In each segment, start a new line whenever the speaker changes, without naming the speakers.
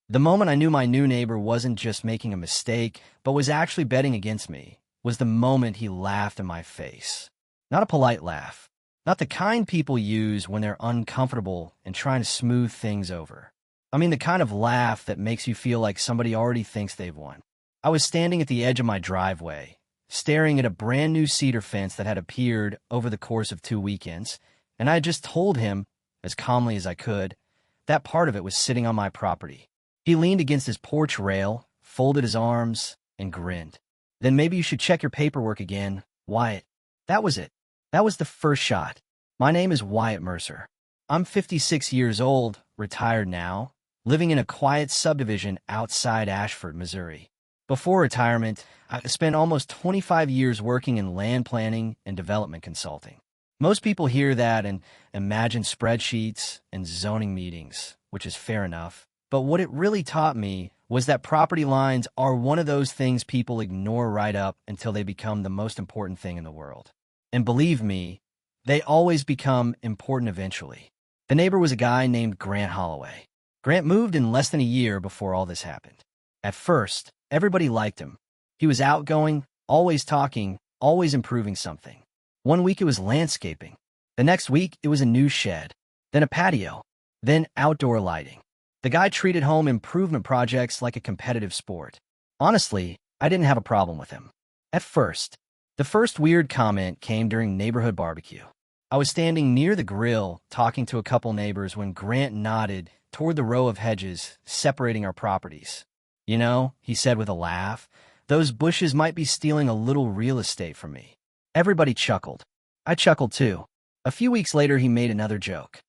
The moment I knew my new neighbor wasn't just making a mistake, but was actually betting against me, was the moment he laughed in my face. Not a polite laugh. Not the kind people use when they're uncomfortable and trying to smooth things over. I mean the kind of laugh that makes you feel like somebody already thinks they've won. I was standing at the edge of my driveway, staring at a brand new cedar fence that had appeared over the course of 2 weekends, and I had just told him, as calmly as I could, that part of it was sitting on my property. He leaned against his porch rail, folded his arms, and grinned. Then maybe you should check your paperwork again, Wyatt. That was it. That was the first shot. My name is Wyatt Mercer. I'm 56 years old, retired now, living in a quiet subdivision outside Ashford, Missouri. Before retirement, I spent almost 25 years working in land planning and development consulting. Most people hear that and imagine spreadsheets and zoning meetings, which is fair enough. But what it really taught me was that property lines are one of those things people ignore right up until they become the most important thing in the world. And believe me, they always become important eventually. The neighbor was a guy named Grant Holloway. Grant moved in less than a year before all this happened. At first, everybody liked him. He was outgoing, always talking, always improving something. One week it was landscaping. The next week it was a new shed, then a patio, then outdoor lighting. The guy treated home improvement projects like a competitive sport. Honestly, I didn't have a problem with him. At first, the first weird comment came during neighborhood barbecue. I was standing near the grill talking to a couple neighbors when Grant nodded toward the row of hedges separating our properties. You know, he said with a laugh, those bushes might be stealing a little real estate from me. Everybody chuckled. I chuckled too. A few weeks later, he made another joke.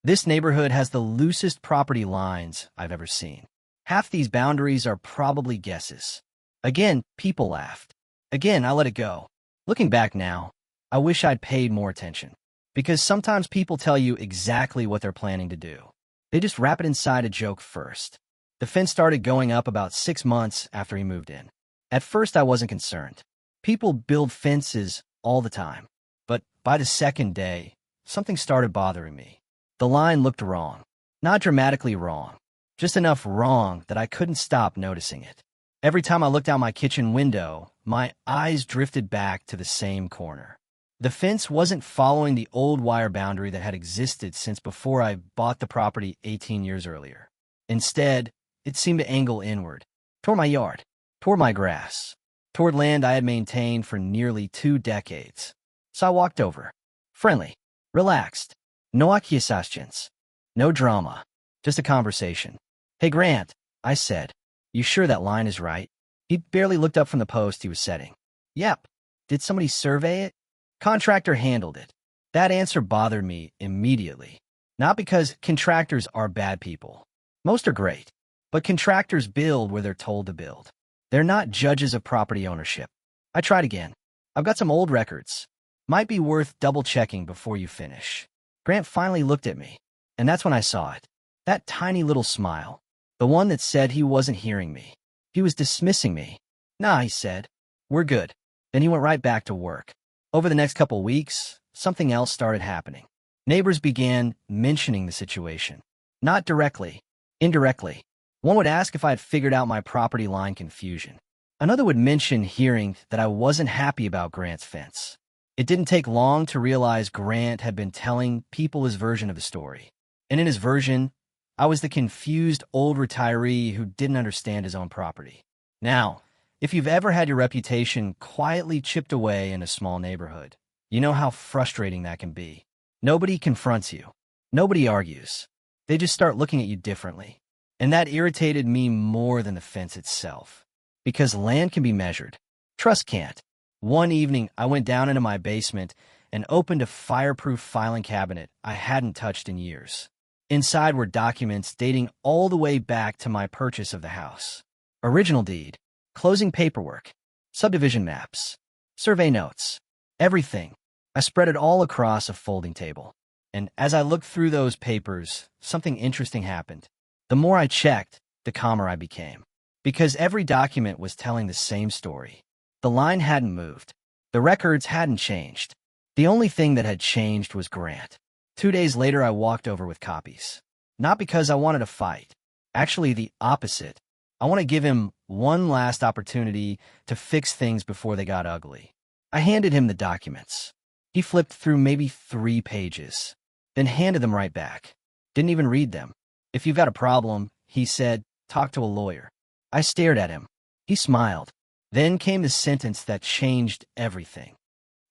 This neighborhood has the loosest property lines I've ever seen. Half these boundaries are probably guesses. Again, people laughed. Again, I let it go. Looking back now, I wish I'd paid more attention. Because sometimes people tell you exactly what they're planning to do. They just wrap it inside a joke first. The fence started going up about 6 months after he moved in. At first, I wasn't concerned. People build fences all the time. But by the second day, something started bothering me. The line looked wrong. Not dramatically wrong. Just enough wrong that I couldn't stop noticing it. Every time I looked out my kitchen window, my eyes drifted back to the same corner. The fence wasn't following the old wire boundary that had existed since before I bought the property 18 years earlier. Instead, it seemed to angle inward, toward my yard, toward my grass, toward land I had maintained for nearly 2 decades. So I walked over. Friendly, relaxed. No accusations. No drama. Just a conversation. Hey, Grant, I said. You sure that line is right? He barely looked up from the post he was setting. Yep. Did somebody survey it? Contractor handled it. That answer bothered me immediately. Not because contractors are bad people. Most are great. But contractors build where they're told to build. They're not judges of property ownership. I tried again. I've got some old records. Might be worth double-checking before you finish. Grant finally looked at me, and that's when I saw it. That tiny little smile. The one that said he wasn't hearing me. He was dismissing me. Nah, he said. We're good. Then he went right back to work. Over the next couple weeks, something else started happening. Neighbors began mentioning the situation. Not directly, indirectly. One would ask if I had figured out my property line confusion. Another would mention hearing that I wasn't happy about Grant's fence. It didn't take long to realize Grant had been telling people his version of the story. And in his version, I was the confused old retiree who didn't understand his own property. Now, if you've ever had your reputation quietly chipped away in a small neighborhood, you know how frustrating that can be. Nobody confronts you. Nobody argues. They just start looking at you differently. And that irritated me more than the fence itself. Because land can be measured. Trust can't. One evening, I went down into my basement and opened a fireproof filing cabinet I hadn't touched in years. Inside were documents dating all the way back to my purchase of the house. Original deed, closing paperwork, subdivision maps, survey notes, everything. I spread it all across a folding table. And as I looked through those papers, something interesting happened. The more I checked, the calmer I became. Because every document was telling the same story. The line hadn't moved. The records hadn't changed. The only thing that had changed was Grant. 2 days later, I walked over with copies. Not because I wanted to fight. Actually, the opposite. I want to give him one last opportunity to fix things before they got ugly. I handed him the documents. He flipped through maybe 3 pages, then handed them right back. Didn't even read them. If you've got a problem, he said, talk to a lawyer. I stared at him. He smiled. Then came the sentence that changed everything.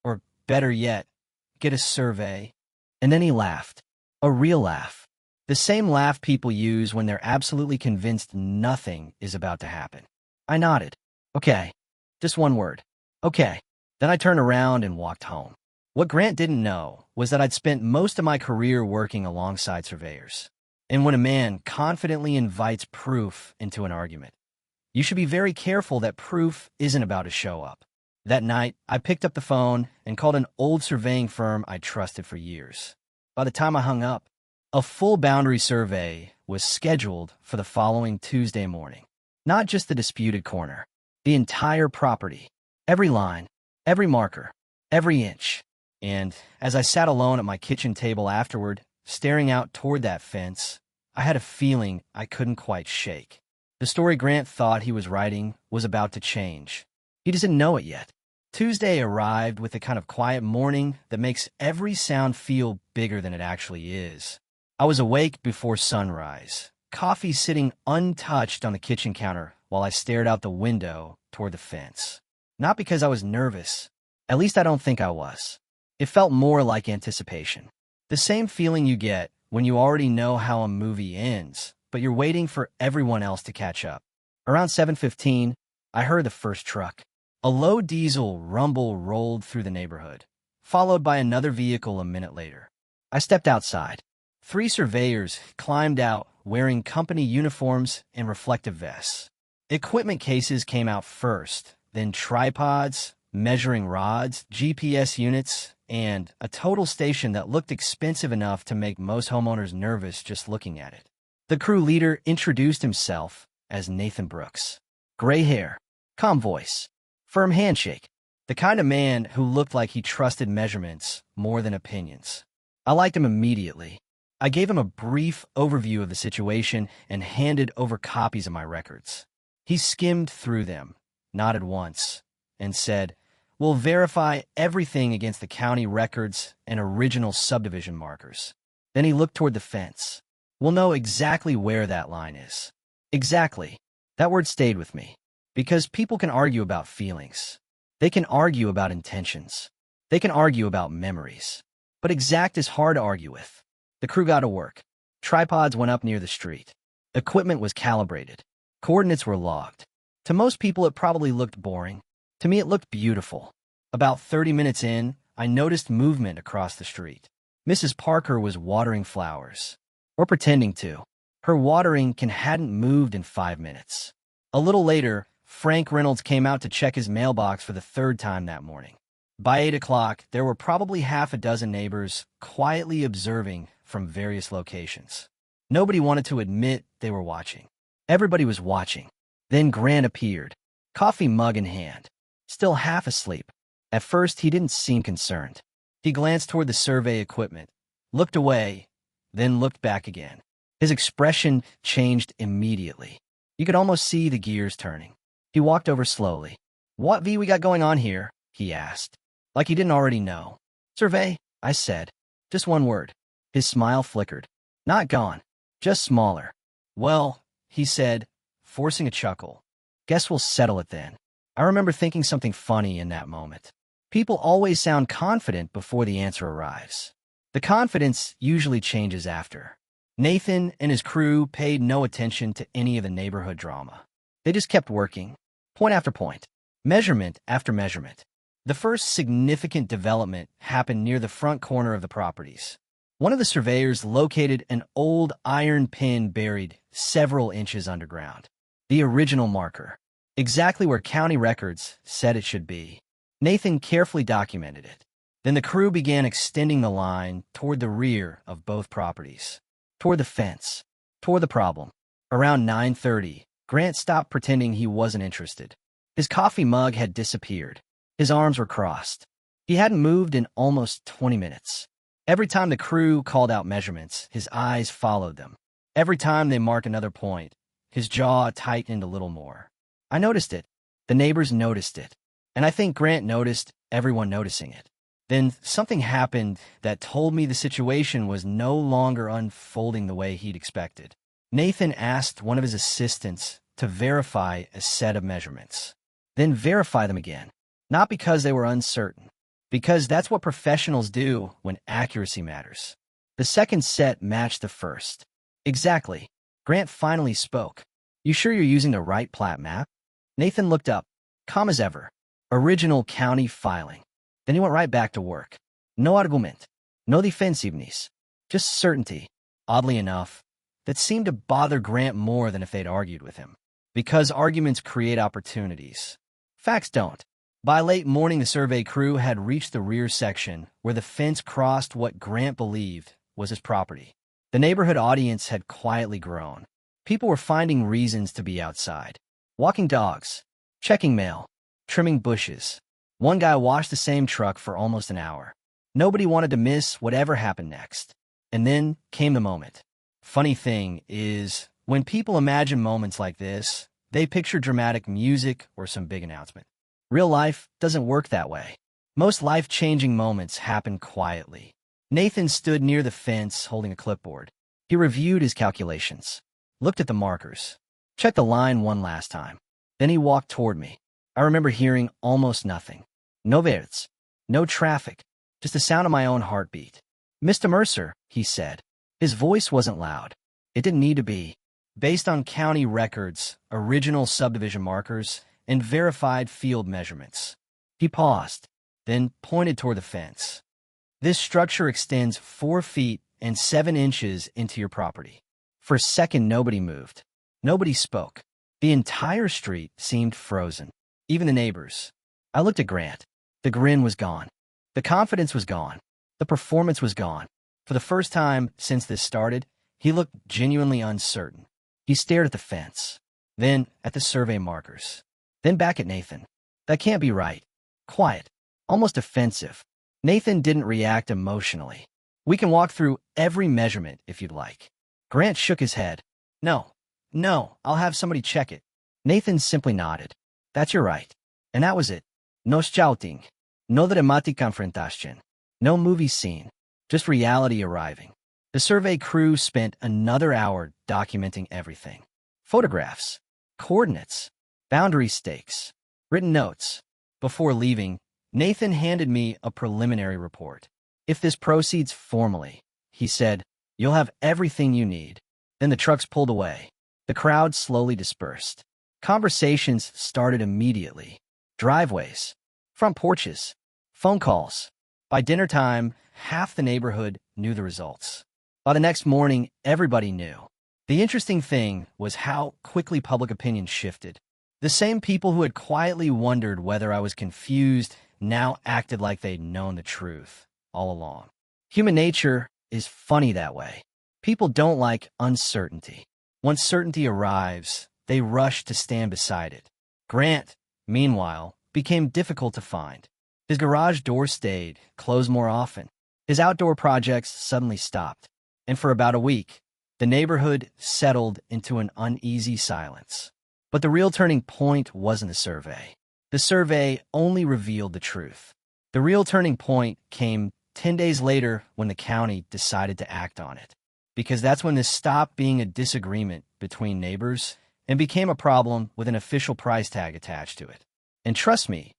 Or better yet, get a survey. And then he laughed. A real laugh. The same laugh people use when they're absolutely convinced nothing is about to happen. I nodded. Okay. Just one word. Okay. Then I turned around and walked home. What Grant didn't know was that I'd spent most of my career working alongside surveyors. And when a man confidently invites proof into an argument, you should be very careful that proof isn't about to show up. That night, I picked up the phone and called an old surveying firm I trusted for years. By the time I hung up, a full boundary survey was scheduled for the following Tuesday morning. Not just the disputed corner, the entire property, every line, every marker, every inch. And as I sat alone at my kitchen table afterward, staring out toward that fence, I had a feeling I couldn't quite shake. The story Grant thought he was writing was about to change. He just didn't know it yet. Tuesday arrived with the kind of quiet morning that makes every sound feel bigger than it actually is. I was awake before sunrise, coffee sitting untouched on the kitchen counter while I stared out the window toward the fence. Not because I was nervous. At least I don't think I was. It felt more like anticipation. The same feeling you get when you already know how a movie ends, but you're waiting for everyone else to catch up. Around 7:15, I heard the first truck. A low diesel rumble rolled through the neighborhood, followed by another vehicle a minute later. I stepped outside. 3 surveyors climbed out wearing company uniforms and reflective vests. Equipment cases came out first, then tripods, measuring rods, GPS units, and a total station that looked expensive enough to make most homeowners nervous just looking at it. The crew leader introduced himself as Nathan Brooks. Gray hair, calm voice, firm handshake, the kind of man who looked like he trusted measurements more than opinions. I liked him immediately. I gave him a brief overview of the situation and handed over copies of my records. He skimmed through them, nodded once, and said, "We'll verify everything against the county records and original subdivision markers." Then he looked toward the fence. "We'll know exactly where that line is." Exactly. That word stayed with me. Because people can argue about feelings. They can argue about intentions. They can argue about memories. But exact is hard to argue with. The crew got to work. Tripods went up near the street. Equipment was calibrated. Coordinates were logged. To most people, it probably looked boring. To me, it looked beautiful. About 30 minutes in, I noticed movement across the street. Mrs. Parker was watering flowers. Or pretending to. Her watering can hadn't moved in 5 minutes. A little later, Frank Reynolds came out to check his mailbox for the 3rd time that morning. By 8 o'clock, there were probably half a dozen neighbors quietly observing from various locations. Nobody wanted to admit they were watching. Everybody was watching. Then Grant appeared, coffee mug in hand, still half asleep. At first, he didn't seem concerned. He glanced toward the survey equipment, looked away, then looked back again. His expression changed immediately. You could almost see the gears turning. He walked over slowly. "What we got going on here?" he asked, like he didn't already know. "Survey," I said. Just one word. His smile flickered. Not gone, just smaller. "Well," he said, forcing a chuckle. "Guess we'll settle it then." I remember thinking something funny in that moment. People always sound confident before the answer arrives. The confidence usually changes after. Nathan and his crew paid no attention to any of the neighborhood drama. They just kept working, point after point, measurement after measurement. The first significant development happened near the front corner of the properties. One of the surveyors located an old iron pin buried several inches underground. The original marker, exactly where county records said it should be. Nathan carefully documented it. Then the crew began extending the line toward the rear of both properties, toward the fence, toward the problem. Around 9:30, Grant stopped pretending he wasn't interested. His coffee mug had disappeared. His arms were crossed. He hadn't moved in almost 20 minutes. Every time the crew called out measurements, his eyes followed them. Every time they marked another point, his jaw tightened a little more. I noticed it. The neighbors noticed it. And I think Grant noticed everyone noticing it. Then something happened that told me the situation was no longer unfolding the way he'd expected. Nathan asked one of his assistants to verify a set of measurements, then verify them again. Not because they were uncertain, because that's what professionals do when accuracy matters. The second set matched the first. Exactly. Grant finally spoke. You sure you're using the right plat map? Nathan looked up, calm as ever. Original county filing. Then he went right back to work. No argument. No defensiveness. Just certainty. Oddly enough, that seemed to bother Grant more than if they'd argued with him. Because arguments create opportunities. Facts don't. By late morning, the survey crew had reached the rear section where the fence crossed what Grant believed was his property. The neighborhood audience had quietly grown. People were finding reasons to be outside. Walking dogs, checking mail, trimming bushes. One guy washed the same truck for almost an hour. Nobody wanted to miss whatever happened next. And then came the moment. Funny thing is, when people imagine moments like this, they picture dramatic music or some big announcement. Real life doesn't work that way. Most life-changing moments happen quietly. Nathan stood near the fence holding a clipboard. He reviewed his calculations, looked at the markers, checked the line one last time. Then he walked toward me. I remember hearing almost nothing. No words, no traffic, just the sound of my own heartbeat. Mr. Mercer, he said. His voice wasn't loud. It didn't need to be. Based on county records, original subdivision markers, and verified field measurements. He paused, then pointed toward the fence. This structure extends 4 feet and 7 inches into your property. For a second, nobody moved. Nobody spoke. The entire street seemed frozen. Even the neighbors. I looked at Grant. The grin was gone. The confidence was gone. The performance was gone. For the first time since this started, he looked genuinely uncertain. He stared at the fence, then at the survey markers, then back at Nathan. That can't be right. Quiet. Almost offensive. Nathan didn't react emotionally. We can walk through every measurement if you'd like. Grant shook his head. No, I'll have somebody check it. Nathan simply nodded. That's your right. And that was it. No shouting. No dramatic confrontation. No movie scene. Just reality arriving. The survey crew spent another hour documenting everything. Photographs, coordinates, boundary stakes, written notes. Before leaving, Nathan handed me a preliminary report. If this proceeds formally, he said, you'll have everything you need. Then the trucks pulled away. The crowd slowly dispersed. Conversations started immediately. Driveways, front porches, phone calls. By dinner time, half the neighborhood knew the results. By the next morning, everybody knew. The interesting thing was how quickly public opinion shifted. The same people who had quietly wondered whether I was confused now acted like they'd known the truth all along. Human nature is funny that way. People don't like uncertainty. Once certainty arrives, they rush to stand beside it. Grant, meanwhile, became difficult to find. His garage door stayed closed more often. His outdoor projects suddenly stopped. And for about a week, the neighborhood settled into an uneasy silence. But the real turning point wasn't the survey. The survey only revealed the truth. The real turning point came 10 days later when the county decided to act on it. Because that's when this stopped being a disagreement between neighbors and became a problem with an official price tag attached to it. And trust me,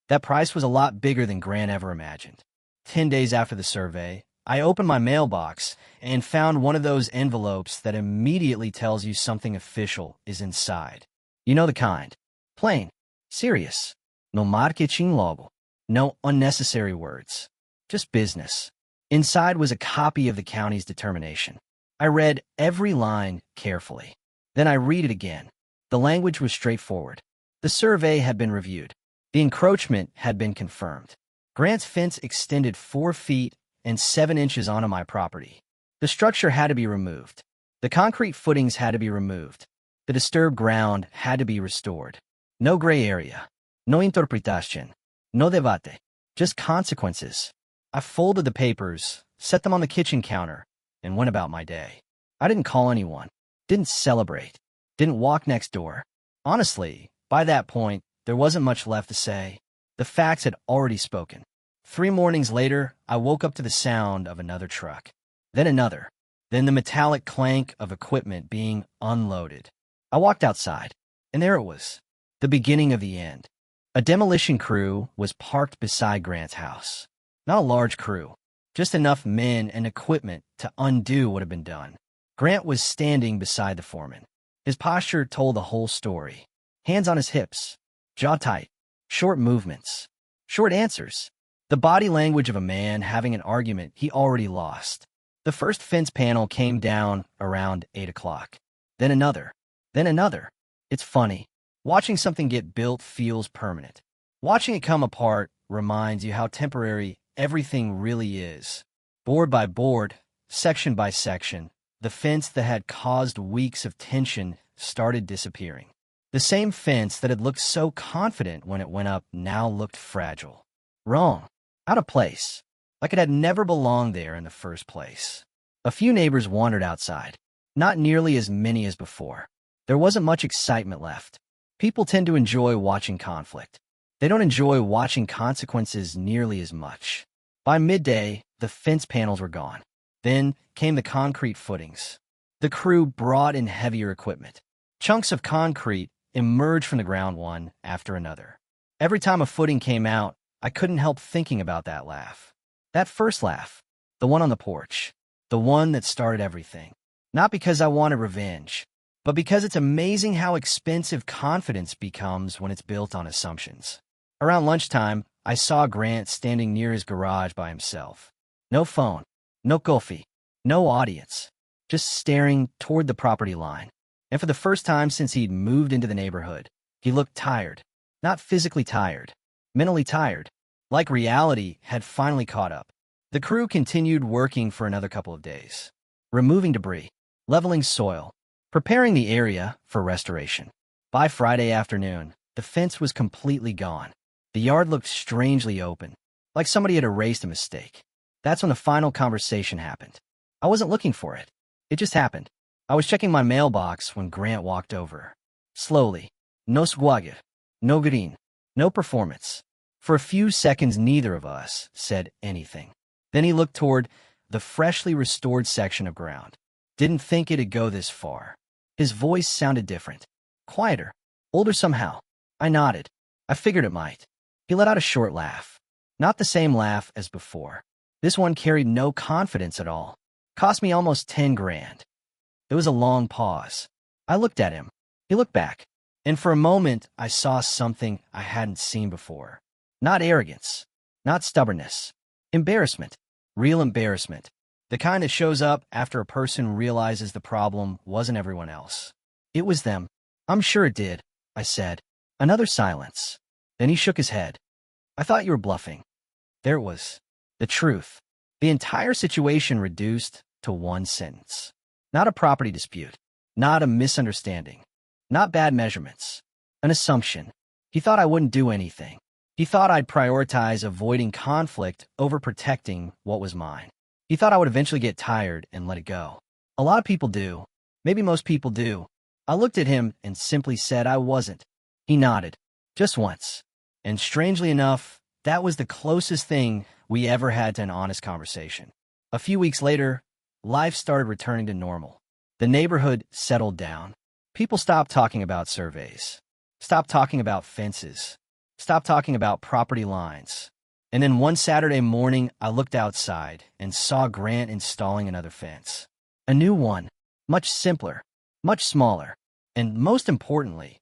that price was a lot bigger than Grant ever imagined. 10 days after the survey, I opened my mailbox and found one of those envelopes that immediately tells you something official is inside. You know the kind. Plain. Serious. No marketing logo. No unnecessary words. Just business. Inside was a copy of the county's determination. I read every line carefully. Then I read it again. The language was straightforward. The survey had been reviewed. The encroachment had been confirmed. Grant's fence extended 4 feet and 7 inches onto my property. The structure had to be removed. The concrete footings had to be removed. The disturbed ground had to be restored. No gray area. No interpretation. No debate. Just consequences. I folded the papers, set them on the kitchen counter, and went about my day. I didn't call anyone, didn't celebrate, didn't walk next door. Honestly, by that point, there wasn't much left to say. The facts had already spoken. 3 mornings later, I woke up to the sound of another truck. Then another. Then the metallic clank of equipment being unloaded. I walked outside, and there it was. The beginning of the end. A demolition crew was parked beside Grant's house. Not a large crew, just enough men and equipment to undo what had been done. Grant was standing beside the foreman. His posture told the whole story. Hands on his hips, jaw tight, short movements, short answers. The body language of a man having an argument he already lost. The first fence panel came down around 8 o'clock. Then another. Then another. It's funny. Watching something get built feels permanent. Watching it come apart reminds you how temporary everything really is. Board by board, section by section, the fence that had caused weeks of tension started disappearing. The same fence that had looked so confident when it went up now looked fragile. Wrong. Out of place. Like it had never belonged there in the first place. A few neighbors wandered outside. Not nearly as many as before. There wasn't much excitement left. People tend to enjoy watching conflict. They don't enjoy watching consequences nearly as much. By midday, the fence panels were gone. Then came the concrete footings. The crew brought in heavier equipment. Chunks of concrete emerged from the ground one after another. Every time a footing came out, I couldn't help thinking about that laugh. That first laugh. The one on the porch. The one that started everything. Not because I wanted revenge, but because it's amazing how expensive confidence becomes when it's built on assumptions. Around lunchtime, I saw Grant standing near his garage by himself. No phone, no coffee, no audience, just staring toward the property line. And for the first time since he'd moved into the neighborhood, he looked tired. Not physically tired, mentally tired, like reality had finally caught up. The crew continued working for another couple of days, removing debris, leveling soil, preparing the area for restoration. By Friday afternoon, the fence was completely gone. The yard looked strangely open, like somebody had erased a mistake. That's when the final conversation happened. I wasn't looking for it. It just happened. I was checking my mailbox when Grant walked over. Slowly. No swagger. No green. No performance. For a few seconds, neither of us said anything. Then he looked toward the freshly restored section of ground. Didn't think it'd go this far. His voice sounded different. Quieter. Older somehow. I nodded. I figured it might. He let out a short laugh. Not the same laugh as before. This one carried no confidence at all. Cost me almost 10 grand. There was a long pause. I looked at him. He looked back. And for a moment, I saw something I hadn't seen before. Not arrogance. Not stubbornness. Embarrassment. Real embarrassment. The kind that shows up after a person realizes the problem wasn't everyone else. It was them. I'm sure it did, I said. Another silence. Then he shook his head. I thought you were bluffing. There it was. The truth. The entire situation reduced to one sentence. Not a property dispute. Not a misunderstanding. Not bad measurements. An assumption. He thought I wouldn't do anything. He thought I'd prioritize avoiding conflict over protecting what was mine. He thought I would eventually get tired and let it go. A lot of people do. Maybe most people do. I looked at him and simply said I wasn't. He nodded. Just once. And strangely enough, that was the closest thing we ever had to an honest conversation. A few weeks later, life started returning to normal. The neighborhood settled down. People stopped talking about surveys. Stopped talking about fences. Stopped talking about property lines. And then one Saturday morning, I looked outside and saw Grant installing another fence. A new one. Much simpler. Much smaller. And most importantly,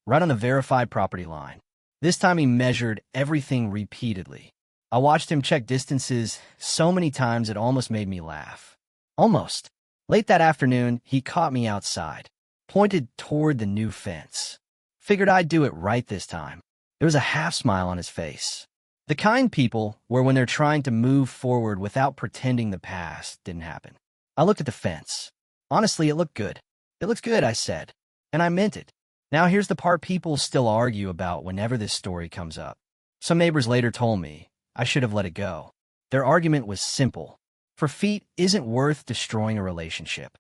right on the verified property line. This time he measured everything repeatedly. I watched him check distances so many times it almost made me laugh. Almost. Late that afternoon, he caught me outside. Pointed toward the new fence. Figured I'd do it right this time. There was a half smile on his face. The kind people where when they're trying to move forward without pretending the past didn't happen. I looked at the fence. Honestly, it looked good. It looks good, I said. And I meant it. Now here's the part people still argue about whenever this story comes up. Some neighbors later told me I should have let it go. Their argument was simple. For feet isn't worth destroying a relationship.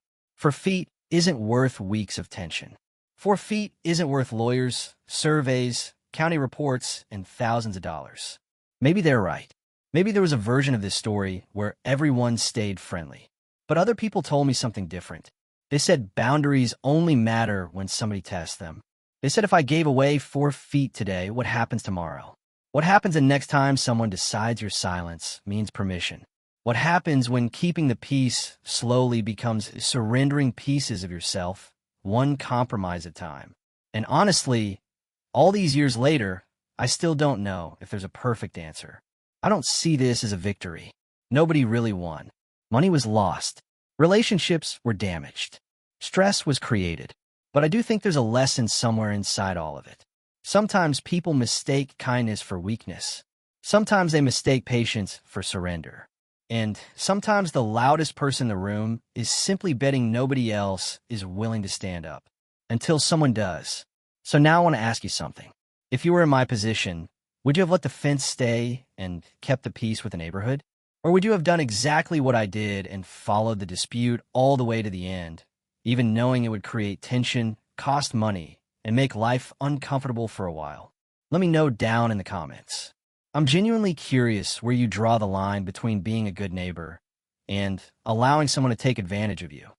feet isn't worth weeks of tension. 4 feet isn't worth lawyers, surveys, county reports, and thousands of dollars. Maybe they're right. Maybe there was a version of this story where everyone stayed friendly. But other people told me something different. They said boundaries only matter when somebody tests them. They said if I gave away 4 feet today, what happens tomorrow? What happens the next time someone decides your silence means permission? What happens when keeping the peace slowly becomes surrendering pieces of yourself, one compromise at a time? And honestly, all these years later, I still don't know if there's a perfect answer. I don't see this as a victory. Nobody really won. Money was lost. Relationships were damaged. Stress was created. But I do think there's a lesson somewhere inside all of it. Sometimes people mistake kindness for weakness. Sometimes they mistake patience for surrender. And sometimes the loudest person in the room is simply betting nobody else is willing to stand up until someone does. So now I want to ask you something. If you were in my position, would you have let the fence stay and kept the peace with the neighborhood? Or would you have done exactly what I did and followed the dispute all the way to the end, even knowing it would create tension, cost money, and make life uncomfortable for a while? Let me know down in the comments. I'm genuinely curious where you draw the line between being a good neighbor and allowing someone to take advantage of you.